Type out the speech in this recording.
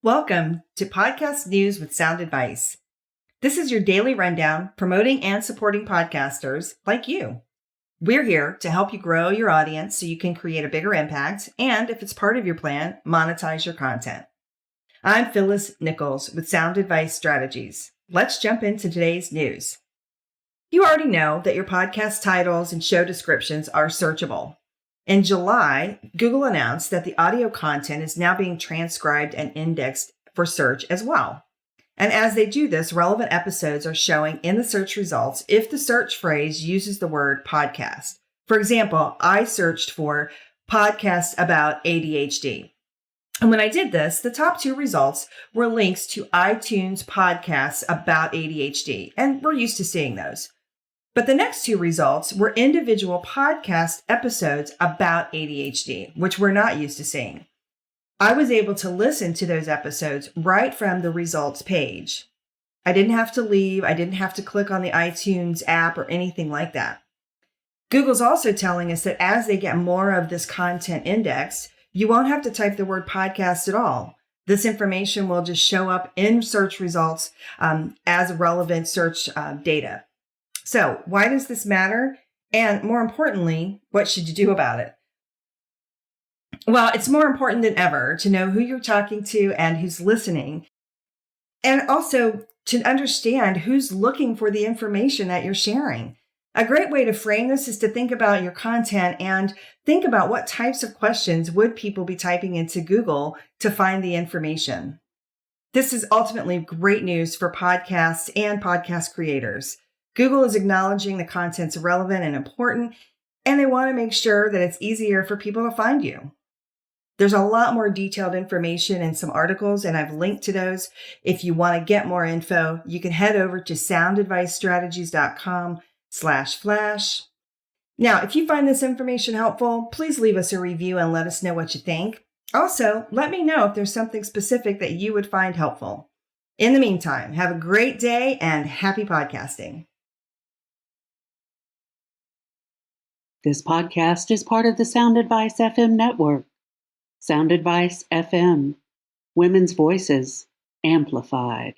Welcome to Podcast News with SoundAdvice. This is your daily rundown promoting and supporting podcasters like you. We're here to help you grow your audience so you can create a bigger impact and, if it's part of your plan, monetize your content. I'm Phyllis Nichols with SoundAdvice Strategies. Let's jump into today's news. You already know that your podcast titles and show descriptions are searchable. In July, Google announced that the audio content is now being transcribed and indexed for search as well. And as they do this, relevant episodes are showing in the search results if the search phrase uses the word podcast. For example, I searched for podcast about ADHD. And when I did this, the top two results were links to iTunes podcasts about ADHD, and we're used to seeing those. But the next two results were individual podcast episodes about ADHD, which we're not used to seeing. I was able to listen to those episodes right from the results page. I didn't have to leave. I didn't have to click on the iTunes app or anything like that. Google's also telling us that as they get more of this content indexed, you won't have to type the word podcast at all. This information will just show up in search results as relevant search data. So why does this matter? And more importantly, what should you do about it? Well, it's more important than ever to know who you're talking to and who's listening, and also to understand who's looking for the information that you're sharing. A great way to frame this is to think about your content and think about what types of questions would people be typing into Google to find the information. This is ultimately great news for podcasts and podcast creators. Google is acknowledging the content's relevant and important, and they want to make sure that it's easier for people to find you. There's a lot more detailed information in some articles, and I've linked to those. If you want to get more info, you can head over to soundadvicestrategies.com/flash. Now, if you find this information helpful, please leave us a review and let us know what you think. Also, let me know if there's something specific that you would find helpful. In the meantime, have a great day and happy podcasting. This podcast is part of the SoundAdvice FM network. SoundAdvice FM, women's voices amplified.